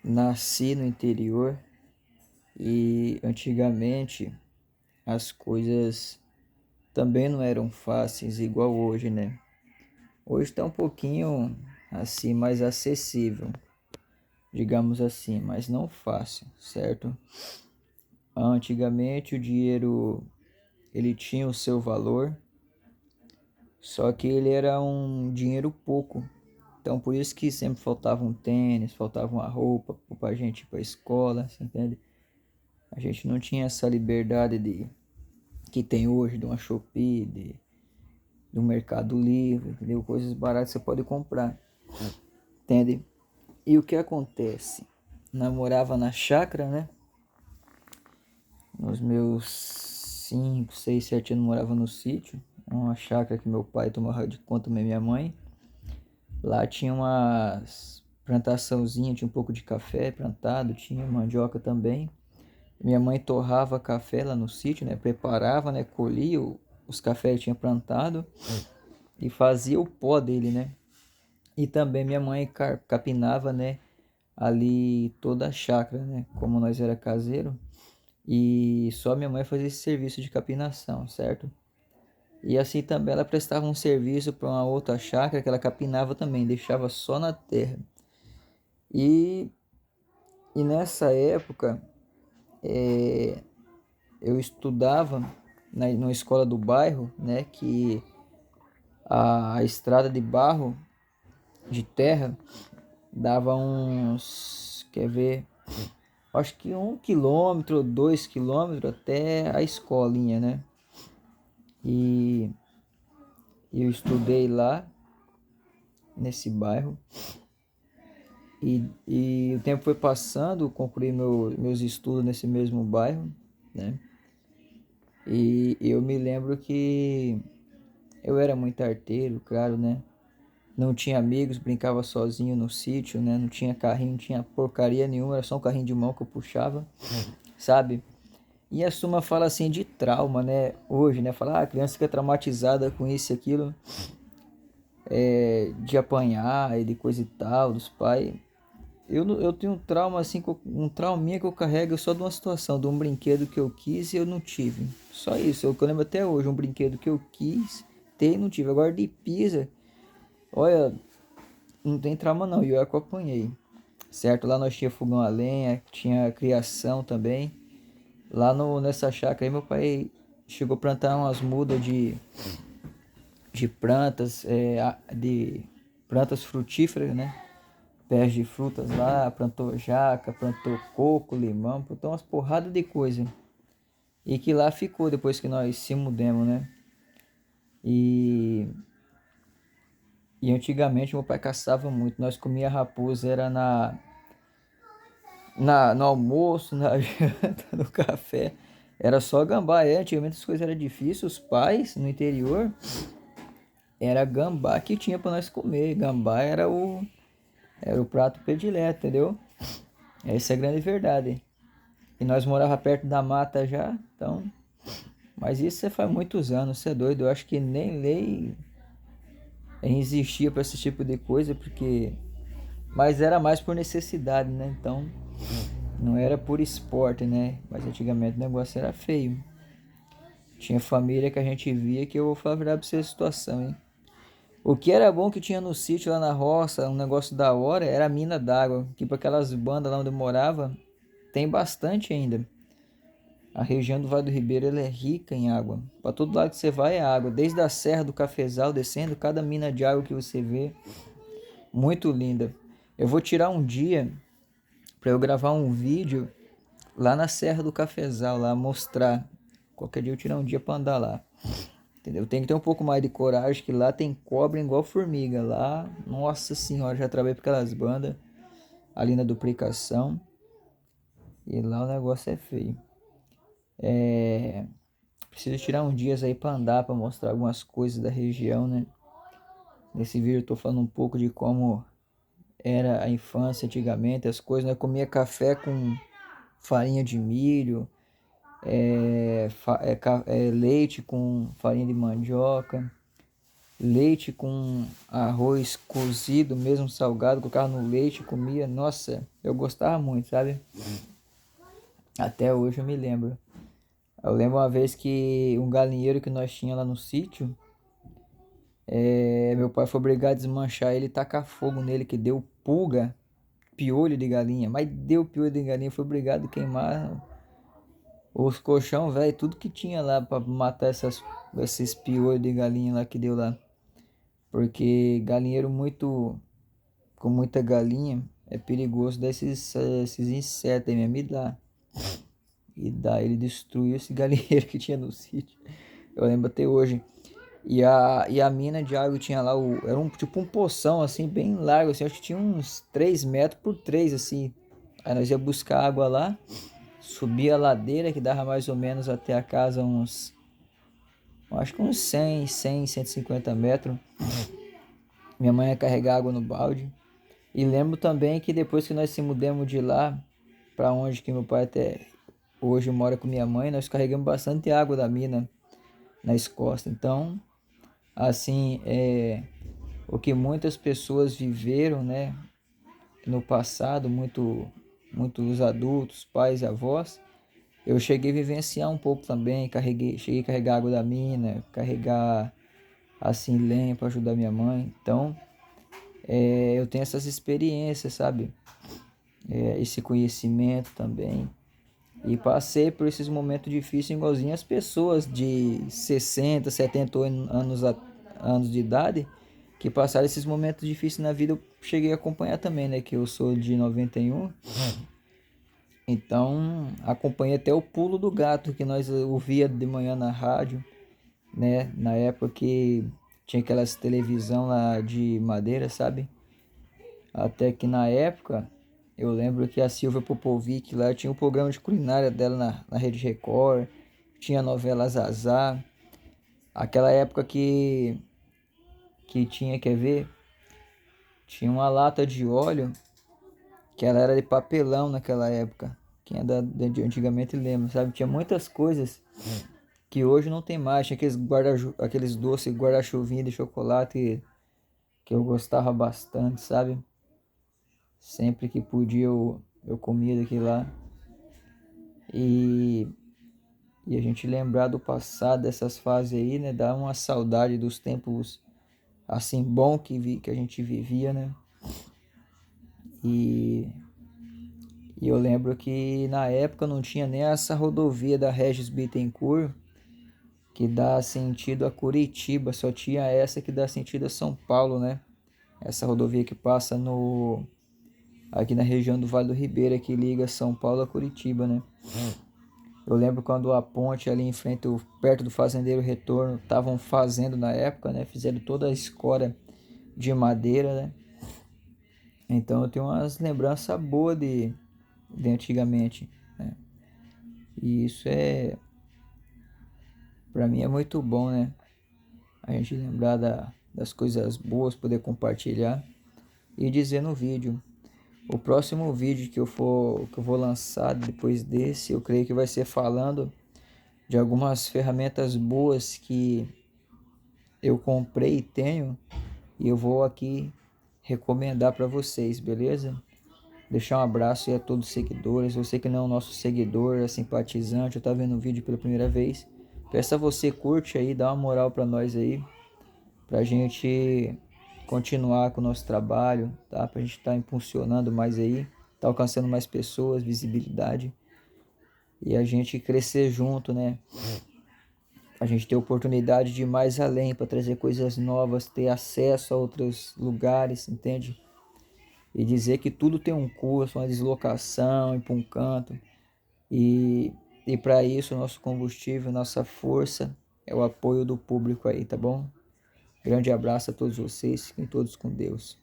nasci no interior e antigamente as coisas também não eram fáceis igual hoje, né? Hoje está um pouquinho assim mais acessível, digamos assim, mas não fácil, certo? Antigamente o dinheiro ele tinha o seu valor, só que ele era um dinheiro pouco. Então por isso que sempre faltava um tênis, faltava uma roupa pra gente ir pra escola, você entende? A gente não tinha essa liberdade de que tem hoje de uma Shopee, do Mercado Livre, entendeu? Coisas baratas você pode comprar, entende? E o que acontece? Namorava na chácara, né? Nos meus 5 6 7 anos morava no sítio, uma chácara que meu pai tomava de conta da minha mãe. Lá tinha umas plantaçãozinha, tinha um pouco de café plantado, tinha mandioca também. Minha mãe torrava café lá no sítio, né? Preparava, né? Colhia os cafés que tinha plantado e fazia o pó dele, né? E também minha mãe capinava, né? Ali toda a chácara, né? Como nós era caseiro. E só minha mãe fazia esse serviço de capinação, certo? E assim também ela prestava um serviço para uma outra chácara que ela capinava também, deixava só na terra. E, e nessa época eu estudava numa escola do bairro, né? Que a estrada de barro, de terra, dava uns, quer ver, acho que 1 quilômetro, 2 quilômetros até a escolinha, né? E eu estudei lá nesse bairro e o tempo foi passando, concluí meus estudos nesse mesmo bairro, né? E eu me lembro que eu era muito arteiro, claro, né? Não tinha amigos, brincava sozinho no sítio, né? Não tinha carrinho, não tinha porcaria nenhuma, era só um carrinho de mão que eu puxava, sabe? E a Suma fala assim de trauma, né? Hoje, né? Fala, a criança fica traumatizada com isso e aquilo, de apanhar e de coisa e tal, dos pais. Eu tenho um trauma assim, um trauminha que eu carrego só de uma situação, de um brinquedo que eu quis e eu não tive. Só isso, é o que eu lembro até hoje, um brinquedo que eu quis ter e não tive. Agora de pisa, olha, não tem trauma não, e eu é que eu apanhei. Certo? Lá nós tinha fogão a lenha, tinha criação também. Lá nessa chácara aí meu pai chegou a plantar umas mudas de plantas, de plantas frutíferas, né? Pés de frutas lá, plantou jaca, plantou coco, limão, plantou umas porradas de coisa. E que lá ficou depois que nós se mudamos, né? E, e antigamente meu pai caçava muito. Nós comia raposa, era no almoço, na janta, no café. Era só gambá. Antigamente as coisas eram difíceis. Os pais no interior era gambá que tinha para nós comer. Gambá era o prato predileto, entendeu? Essa é a grande verdade. E nós morava perto da mata já, então. Mas isso faz muitos anos, você é doido. Eu acho que nem lei existia para esse tipo de coisa, porque. Mas era mais por necessidade, né? Então, não era por esporte, né? Mas antigamente o negócio era feio. Tinha família que a gente via que eu vou falar a verdade pra você a situação, hein? O que era bom que tinha no sítio lá na roça, um negócio da hora, era a mina d'água. Tipo aquelas bandas lá onde eu morava, tem bastante ainda. A região do Vale do Ribeiro ela é rica em água. Para todo lado que você vai é água. Desde a Serra do Cafezal descendo, cada mina de água que você vê, muito linda. Eu vou tirar um dia para eu gravar um vídeo lá na Serra do Cafezal, lá mostrar. Qualquer dia eu tirar um dia para andar lá. Entendeu? Tem que ter um pouco mais de coragem, que lá tem cobra igual formiga. Lá, nossa senhora, já trabalhei por aquelas bandas ali na duplicação. E lá o negócio é feio. Preciso tirar uns dias aí para andar, para mostrar algumas coisas da região, né? Nesse vídeo eu tô falando um pouco de como era a infância antigamente, as coisas, né? Eu comia café com farinha de milho, leite com farinha de mandioca. leite com arroz cozido, mesmo salgado, colocava no leite, comia. Nossa, eu gostava muito, sabe? Até hoje eu me lembro. Eu lembro uma vez que um galinheiro que nós tinha lá no sítio, meu pai foi obrigado a desmanchar ele e tacar fogo nele, que deu pulga, piolho de galinha. Mas deu piolho de galinha, foi obrigado a queimar os colchão, velho, tudo que tinha lá pra matar esses piolhos de galinha lá que deu lá. Porque galinheiro muito, com muita galinha, é perigoso esses insetos aí mesmo, ele destruiu esse galinheiro que tinha no sítio. Eu lembro até hoje. E a mina de água tinha lá, era tipo um poção assim, bem largo, assim, acho que tinha uns 3 metros por 3 assim. Aí nós ia buscar água lá, subia a ladeira que dava mais ou menos até a casa acho que uns 150 metros. Minha mãe ia carregar água no balde. E lembro também que depois que nós se mudamos de lá para onde que meu pai até hoje mora com minha mãe, nós carregamos bastante água da mina nas costas. Então, assim, o que muitas pessoas viveram, né, no passado, muitos adultos, pais e avós, eu cheguei a vivenciar um pouco também, cheguei a carregar água da mina, carregar assim lenha para ajudar minha mãe. Então, eu tenho essas experiências, sabe? Esse conhecimento também. E passei por esses momentos difíceis igualzinho as pessoas de 60, 70 anos de idade que passaram esses momentos difíceis na vida. Eu cheguei a acompanhar também, né? Que eu sou de 91. Então, acompanhei até o pulo do gato que nós ouvia de manhã na rádio, né? Na época que tinha aquelas televisão lá de madeira, sabe? Até que na época, eu lembro que a Silvia Popovic lá tinha um programa de culinária dela na Rede Record, tinha a novela Zazá, aquela época que tinha, quer ver? Tinha uma lata de óleo, que ela era de papelão naquela época. Quem é de antigamente lembra, sabe? Tinha muitas coisas que hoje não tem mais. Tinha aqueles doces guarda-chuvinha de chocolate que eu gostava bastante, sabe? Sempre que podia eu comia daquilo lá. E, e a gente lembrar do passado, dessas fases aí, né? Dá uma saudade dos tempos assim bom que a gente vivia, né? E, e eu lembro que na época não tinha nem essa rodovia da Regis Bittencourt que dá sentido a Curitiba, só tinha essa que dá sentido a São Paulo, né? Essa rodovia que passa aqui na região do Vale do Ribeira, que liga São Paulo a Curitiba, né? Eu lembro quando a ponte ali em frente, perto do Fazendeiro Retorno, estavam fazendo na época, né? Fizeram toda a escora de madeira, né? Então eu tenho umas lembranças boas de antigamente, né? E isso para mim é muito bom, né? A gente lembrar das coisas boas, poder compartilhar e dizer no vídeo. O próximo vídeo que eu vou lançar depois desse, eu creio que vai ser falando de algumas ferramentas boas que eu comprei e tenho, e eu vou aqui recomendar para vocês, beleza? Deixar um abraço aí a todos os seguidores. Você que não é o nosso seguidor, é simpatizante, ou tá vendo o vídeo pela primeira vez, peça você, curte aí, dá uma moral para nós aí, pra gente continuar com o nosso trabalho, tá? Pra gente estar impulsionando mais aí, tá alcançando mais pessoas, visibilidade, e a gente crescer junto, né? A gente ter oportunidade de ir mais além para trazer coisas novas, ter acesso a outros lugares, entende? E dizer que tudo tem um custo, uma deslocação, ir para um canto. E para isso, o nosso combustível, nossa força é o apoio do público aí, tá bom? Grande abraço a todos vocês, fiquem todos com Deus.